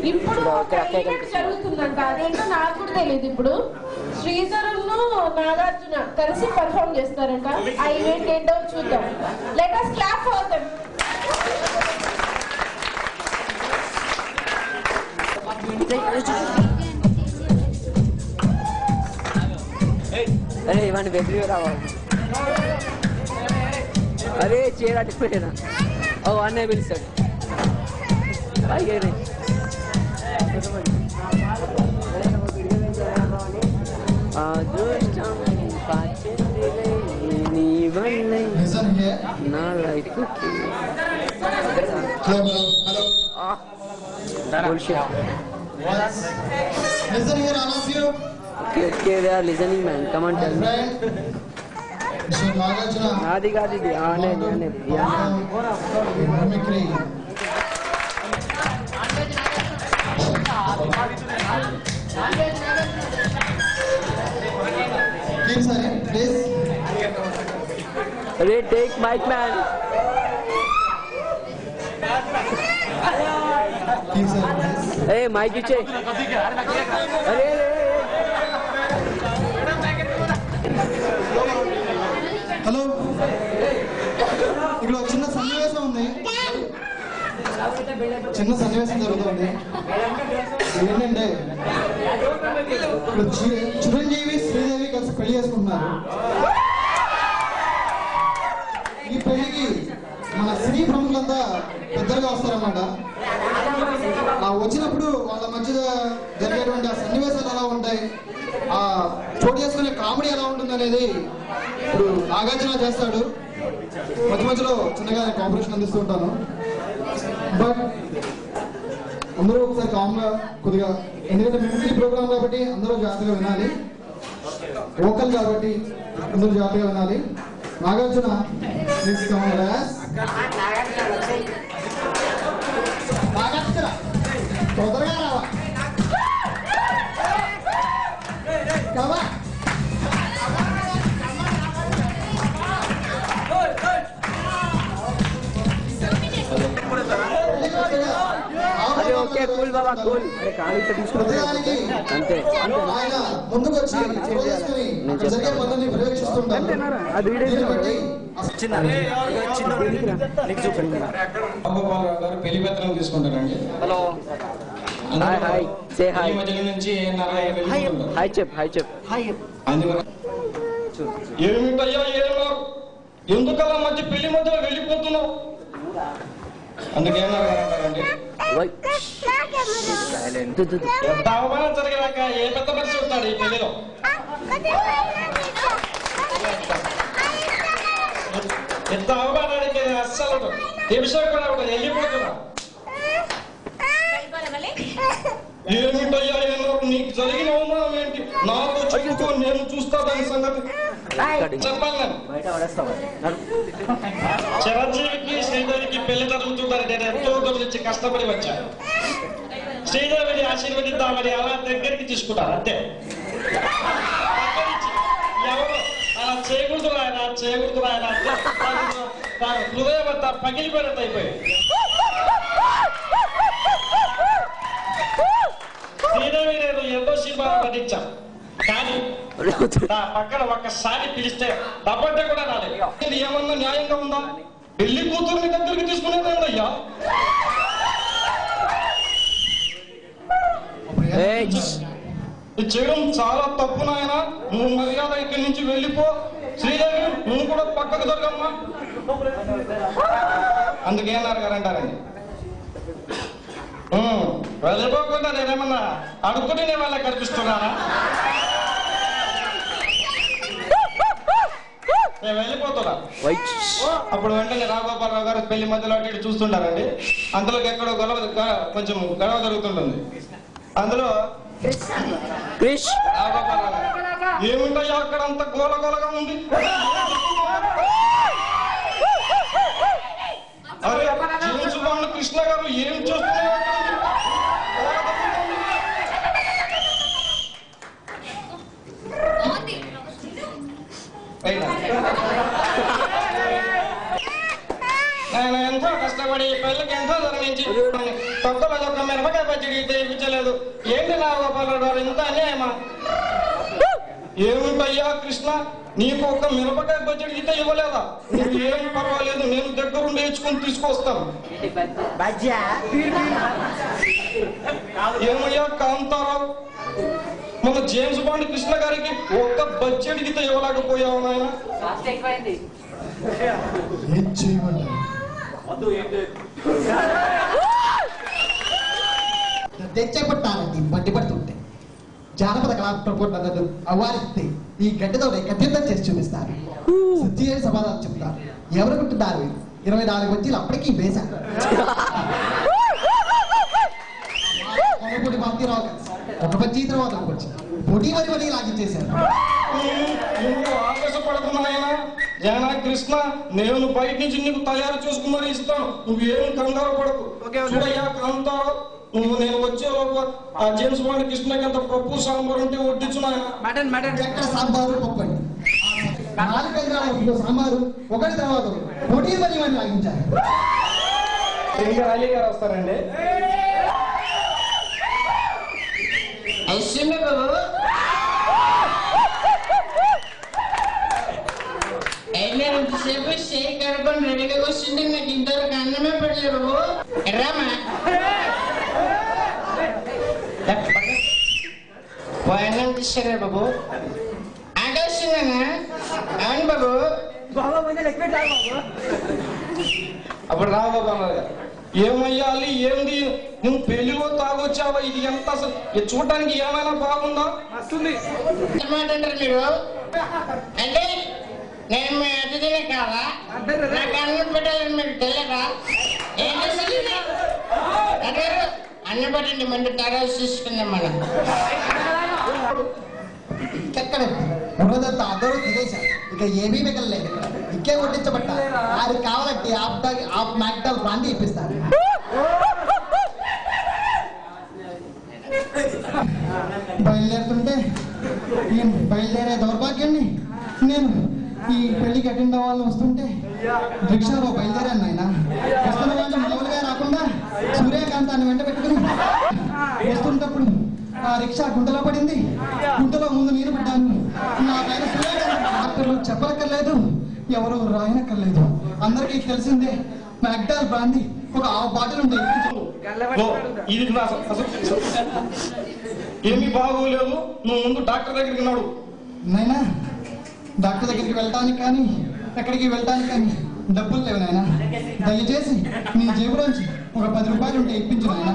ఇప్పుడు జరుగుతుందంట, అదేంటో నాకు కూడా తెలియదు. ఇప్పుడు శ్రీధరును నాగార్జున కలిసి పర్ఫార్మ్ చేస్తారంట. ఆ ఈవెంట్ ఏంటో చూద్దాం. Let us clap for them. అరే ఇవన్నీ బెదిరి రావాలి. అరే చీర అట్టిపోయినా ఓ అన్నయ్య పిలుస్తాడు. నా life Okay, they are listening, man. Come on, tell me. Adi gadi di. Please. Hey, take mic, man. Hey, mic iche. Hey. Hello, ఇక్కడ చిన్న సన్నివేశం ఉంది. జరుగుతుంది. ఏంటంటే ఇప్పుడు చిరంజీవి శ్రీదేవి కలిసి పెళ్లి చేసుకుంటున్నారు. ఈ పెళ్లికి మన సినీ ప్రముఖులంతా పెద్దలుగా వస్తారన్నమాట. వచ్చినప్పుడు వాళ్ళ మధ్య జరిగేటువంటి ఆ సన్నివేశాలు ఎలా ఉంటాయి, ఆ చోటు చేసుకునే కామెడీ ఎలా ఉంటుంది అనేది ఇప్పుడు నాగార్జున చేస్తాడు. మధ్యలో చిన్నగా కాంపిటీషన్ అందిస్తూ ఉంటాను. బట్ అందరూ ఒకసారి కామ్గా కొద్దిగా, ఎందుకంటే మిమిక్రీ ప్రోగ్రామ్ కాబట్టి అందరూ జాగ్రత్తగా వినాలి. వోకల్ కాబట్టి అందరూ జాగ్రత్తగా వినాలి. నాగార్జున తొందరగా రావా కావా. ఓకే కూల్ బాబా కూల్. అంతే ముందుకు వచ్చి పెళ్లి పత్రం తీసుకుంటారండి. హలో హాయ్ సే హాయ్ నుంచి హాయ్ చెప్ ఏమిటయ్యా ఏమన్నారు, ఎందుకలా మధ్య పెళ్లి మధ్యలో వెళ్ళిపోతున్నావు? అందుకేమన్నారండి, ఎంత అవమానం జరిగాక ఏ పెద్ద మనిషి ఉంటాడు ఈ పెళ్లిలో? ఎంత అవమానానికి అస్సలు ఏ విషయం కూడా వెళ్ళిపోతున్నా. ఏమిటయ్యా నీకు జరిగిన అవమానం ఏంటి? నాతో చెప్పుకో, నేను చూస్తా దాని సంగతి. చెప్పాలి. చిరంజీవికి శ్రీదేవికి పెళ్లి జరుగుతుందని నేను ఎంతో గురించి కష్టపడి వచ్చాను. శ్రీదేవిని ఆశీర్వదిద్దామని అలా దగ్గరికి తీసుకున్నాను అంతే. ఎవరు అలా చేయకూడదు ఆయన హృదయం అంతా పగిలిపోయినట్టు అయిపోయింది. శ్రీదేవి నేను ఎన్నో సినిమాలు నటించాను, కానీ నా పక్కన ఒక్కసారి పిలిస్తే తప్పంటే కూడా రాలేదు. ఇది ఏమన్నా న్యాయంగా ఉందా? పెళ్లి కూతురుని దగ్గరికి తీసుకునేదయ్యా. చేయడం చాలా తప్పు నాయన. నువ్వు మర్యాద ఇక్కడి నుంచి వెళ్ళిపో. శ్రీదేవి నువ్వు కూడా పక్కకు దొరకమ్మా. అందుకేనారు గారంటారండి. వెళ్ళిపోకుండా నేనేమన్నా అడుగుని నేను వాళ్ళకి కనిపిస్తున్నానా? నేను వెళ్ళిపోతున్నా. అప్పుడు వెంటనే రాఘోపాలరావు గారు పెళ్లి మధ్యలో అటు చూస్తుంటారండి. అందులోకి ఎక్కడో కొంచెం గొడవ జరుగుతుంటుంది. అందులో ఏముంటాయో అక్కడ అంత గోలగోలగా ఉంది. అరే జీవన్ కృష్ణ గారు ఏం చూస్తున్నారు? నుంచి తొక్కలో ఒక మిరపకాయ పచ్చడి తెప్పించలేదు. ఏంటి నాగోపాలరావు గారు ఇంత అన్యాయమా? ఏమిటయ్యా కృష్ణ, నీకు ఒక మిరపకాయ పచ్చడి ఇస్తే ఇవ్వలేదా? నువ్వు ఏం పర్వాలేదు, నేను దగ్గరుండి నేర్చుకుని తీసుకొస్తాను. ఏమయ్యా కాంతారావు, మన జేమ్స్ బాండ్ కృష్ణ గారికి ఒక్క బడ్జెట్ గిత ఇవ్వలేకపోయావు నాయన. తెచ్చేపట్టాలండి బండి పడుతుంటే జానపద కళా ప్రపోర్ట్ అవారిస్తే ఈ గడ్డతో కథ్యుద్ధం చేసి చూపిస్తారు. సుత్తి సమాధానం చెప్తారు. ఎవరు కుట్టున్నారు? 24 బజ్జీలు అప్పటికీ వేశారు. పార్టీరావు ఒక బజ్జీ తర్వాత ఒక బజ్జీ పొడి వరి లాగించేశారు. ఆవేశపడుతున్నాయన ఏనా కృష్ణ, నేను బయట నుంచి నీకు తయారు చేసుకుని ఇస్తాను, నువ్వేం కంగారు పడకు. చూడయ్యా కాంతారావు, నువ్వు నేను వచ్చే ఆ జేమ్స్ బాండ్ కృష్ణకి అంత పప్పు సాంబార్ ఉంటే వడ్డించు నాయన. ఎక్కడ సాంబారు పప్పు అండి? 4 ఎకరాల సాంబారు ఒకటి తర్వాత పొడి వరి లాగించారు. ఇంకా అలీ గారు వస్తారండి. బాబు ఎంతసేపు చేయి కడుకొని రెడీగా వస్తుంటే నాకు ఇంతవరకు అన్నమే పెట్టలేదు బాబు. రామా అన్నం తీసారా బాబు? ఆట వస్తుందన్నా? అవును బాబు. అప్పుడు రా బాబు అన్నారు. ఏమయ్యాలి, ఏంది నువ్వు పెళ్లిలో తాగొచ్చావా? ఇది ఎంత అసలు చూడటానికి ఏమైనా బాగుందా? మాట అంటారు మీరు అంటే నేను మీ అతిథినే కాదా? నాకు అన్నం పెట్టాలని మీకు తెలియదా? ఏం చేస్తుంది అన్నం పెట్టండి, మంది తరాలు చూసుకుందాం మనం. ఉన్నదంతా అందరూ తినేశారు. ఇక ఏమీ మిగలలేదు. ఇంకే కొట్టించబట్టారు. అది కావాలంటే ఆఫ్ మ్యాక్డాల్ బ్రాండీ ఇప్పిస్తారు. బయలుదేరుతుంటే ఈ బయలుదేరే దౌర్భాగ్యాన్ని నేను ఈ పెళ్లికి అటెండ్ అవ్వాలని వస్తుంటే రిక్షాలో బయలుదేరాను ఆయన. వస్తున్న వాళ్ళు మామూలుగా రాకుండా సూర్యకాంతాన్ని వెంట పెట్టుకుని వస్తున్నప్పుడు ఆ రిక్షా గుంటలో పడింది. గుంటలో ముందు నేను పడ్డాను. నా పైన సూర్యకాంత డాక్టర్లు చెప్పనక్కర్లేదు, ఎవరు రాయనక్కర్లేదు. అందరికీ తెలిసిందే మ్యాక్డాల్ బ్రాండీ ఒక బాటిల్ ఉంటే ఏమీ బాగోలేదు, నువ్వు ముందు డాక్టర్ దగ్గరికి నాడు. నాయనా డాక్టర్ దగ్గరికి వెళ్ళటానికి కానీ ఎక్కడికి వెళ్ళటానికి కానీ డబ్బులు లేవు నాయన. దయచేసి నీ జేబులోంచి ఒక 10 రూపాయలు ఉంటే ఇప్పించు నాయన.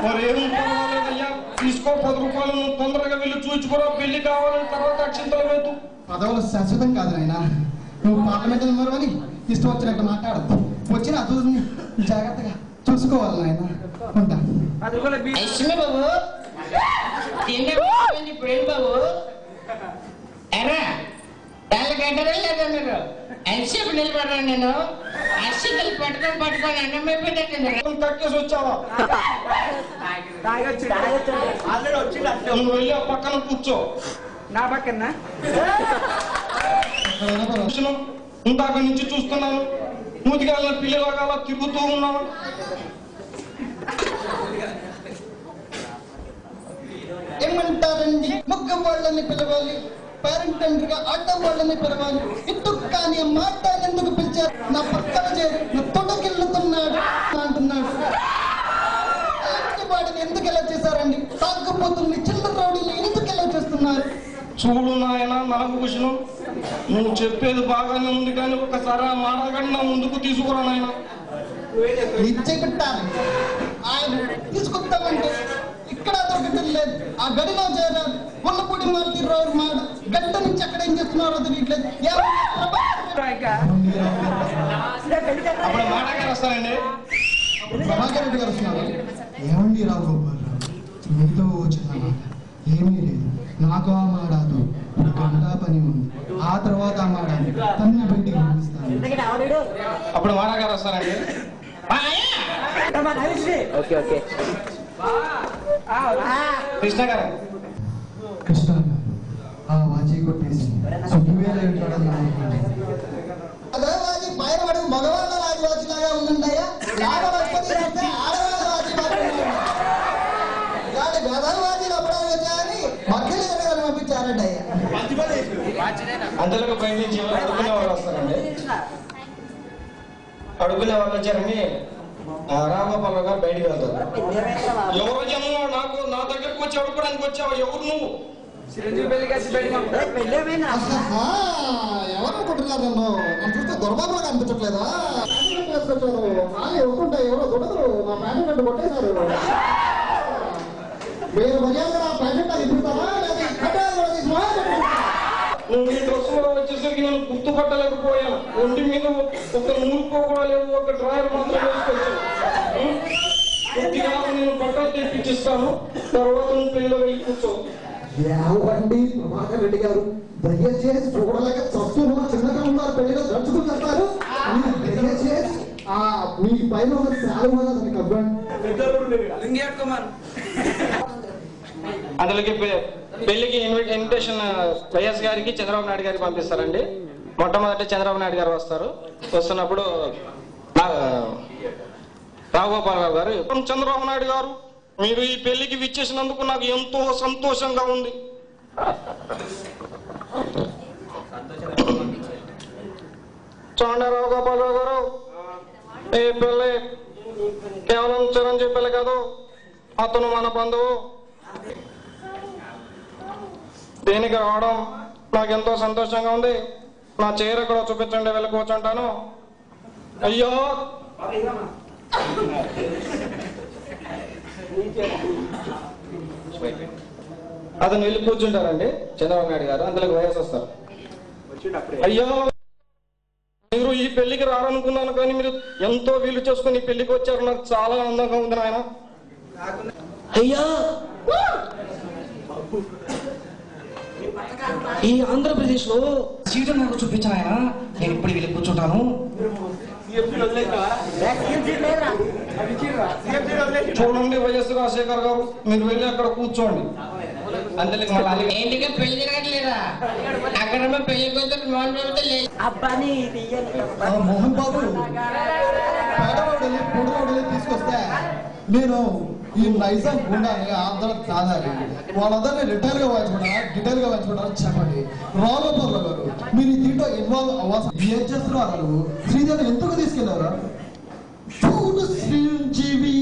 మరేం పర్వాలేదయ్యా, తీసుకో 10 రూపాయలు. నువ్వు తొందరగా వెళ్ళి చూచుకోరా, పెళ్లి కావాలని తర్వాత అక్షింతలు వేతు. పదవులు శాశ్వతం కాదు నాయన. నువ్వు పార్లమెంట్ మెంబర్ అని ఇష్టం వచ్చినట్టు మాట్లాడద్దు. వచ్చిన అతూరిని జాగ్రత్తగా చూసుకోవాలి నాయన. ఉంటా. బాబు ఇప్పుడేం బాబు ఎరా దాన్ని కట్టడం లేదా మీరు? ఎంతసేపు నిలబడ్డాను నేను. అక్షితలు పట్టుకొని అన్నమే పెట్టండి. కట్టేసి వచ్చావా? నువ్వు వెళ్ళి ఆ పక్కన కూర్చో. నా పక్కన ఇందాక నుంచి చూస్తున్నాను, మూతికాల పిల్లలగా తిరుగుతూ ఉన్నావు. ఏమంటారండి? ముగ్గ వాళ్ళని పిలవాలి, పేరెంట్ తండ్రిగా ఆటం వాళ్ళని పిలవాలి. ఎందుకు కానీ మాట ఎందుకు పిలిచారు? నా పక్కన చేరి నా తొడకెళ్ళుతున్నాడు అంటున్నాడు. వాడిని ఎందుకు ఎలా చేశారండి? తాకపోతుంది చిల్లర రౌడీలు ఎందుకు ఎలా చేస్తున్నారు? చూడు నాయన నాగభూషణం, నువ్వు చెప్పేది బాగానే ఉంది, కానీ ఒకసారి ఆ మాటగాడిని నా ముందుకు తీసుకురా నాయన. ఇచ్చే పెట్టాలి. ఆయన తీసుకొస్తామంటే ఇక్కడ దొరకటం లేదు. ఆ గడిలో చేరారు. ఉన్నపూడి మార్తి రోడ్ మాట గడ్డ నుంచి అక్కడ ఏం చేస్తున్నారో తెలియట్లేదు. అప్పుడు మాటగారు వస్తారండి. ప్రభాకర్ రెడ్డి గారు వస్తున్నారు. ఏమండి రావు గోపాలరావు, మీతో చిన్న మాట ఏమీ లేదు. నాకు ఆ మాడాదు గంటా పని ఉంది. ఆ తర్వాత ఆ మాడాది తన్ని బయటికి పంపిస్తాను. అప్పుడు మాటగారు వస్తారండి. ఓకే ఓకే కృష్ణ గారు, కృష్ణ ఆ వాచి కొట్టేసి సుఖవేళ అదే వాచి మగవాళ్ళ రాజవాచి లాగా ఉందండి అయ్యా. ఆడవాళ్ళ వాచి ఇలాంటి గదవాచీలు అప్పుడు వచ్చాయని మక్కలు జరగాలని పంపించారండి అయ్యా. అంతలోకి బయట నుంచి అడుగునే వాళ్ళు వస్తారండి. అడుగునే వాళ్ళు వచ్చారని రామగోపాల్ గారు బయటికి వెళ్తారు. ఎవరు జన్మ నాకు నా దగ్గరకు వచ్చి అడుకోవడానికి వచ్చావు? ఎవరు నువ్వు? ఎవరు అనుకుంటున్నారు? నన్ను చూస్తే దుర్మార్గంగా అనిపించట్లేదా? ఒప్పుకుంటే ఎవరో దొరకరు. నా ప్యాంటు కట్టు కొట్టేశారు. మీరు మర్యాద నా ప్యాంటు నాకు ఇప్పుతారా? నువ్వు ఈ డ్రెస్సులో వచ్చేసరికి నేను గుర్తుపట్టలేకపోయాను. ఒంటి మీద ఒక నూరుకో కూడా లేదు, ఒక డ్రాయర్ మాత్రం వేసుకొచ్చాను. కొద్దిగా నేను బట్టలు తెప్పించిస్తాను, తర్వాత నువ్వు పెళ్ళిలో వెళ్ళి కూర్చో. ఏవండి ప్రభాకర్ రెడ్డి గారు, దయచేసి చూడలేక చస్తున్నా చిన్నగా ఉన్నారు, పెళ్లిలో దంచుకుని చేస్తారు. దయచేసి మీ పైన ఉన్న శాలువా దానికి అవ్వండి. అందులోకి పెళ్లికి ఇన్విటేషన్ వైఎస్ గారికి చంద్రబాబు నాయుడు గారికి పంపిస్తారండి. మొట్టమొదటి చంద్రబాబు నాయుడు గారు వస్తారు. వస్తున్నప్పుడు రావుగోపాల్ గారు, చంద్రబాబు నాయుడు గారు మీరు ఈ పెళ్లికి విచ్చేసినందుకు నాకు ఎంతో సంతోషంగా ఉంది. చూడండి రావుగోపాల్ గారు, ఈ పెళ్లి కేవలం చిరంజీవి పెళ్లి కాదు, అతను మన బంధువు. దీనికి రావడం నాకు ఎంతో సంతోషంగా ఉంది. నా చీర కూడా చూపించండి, వెళ్ళి కూర్చుంటాను. అయ్యో అతను వెళ్ళి కూర్చుంటారండి చంద్రబాబు నాయుడు గారు. అందులోకి వైఎస్ వస్తారు. అయ్యో మీరు ఈ పెళ్లికి రారనుకున్నాను, కానీ మీరు ఎంతో వీలు చేసుకుని ఈ పెళ్లికి వచ్చారు. నాకు చాలా ఆనందంగా ఉంది నాయన. అయ్యా, ఈ ఆంధ్రప్రదేశ్ లో సీటు నాకు చూపించాను ఆయన. నేను ఇప్పుడు వెళ్ళి కూర్చుంటాను. చూడండి వైఎస్ రాజశేఖర్ గారు, మీరు వెళ్ళి అక్కడ కూర్చోండి. ఏంటిగా పెళ్లి జరగట్లేదా? అక్కడ పెళ్లి కూతురు మోహన్ బాబుతో లేదు. మోహన్ బాబు పేదవాడు తీసుకొస్తే నేను ఈ నైజాం గుండాని ఆంధ్ర కాదాలి, వాళ్ళందరినీ రిటైర్ గా వాయించుకుంటారా చెప్పండి. రావుగోపాల్ గారు, మీరు దీంట్లో ఇన్వాల్వ్ అవ్వాల్సి ఏం చేస్తున్నారు? శ్రీదేవి ఎందుకు తీసుకెళ్లారు? చూడు శ్రీజీవి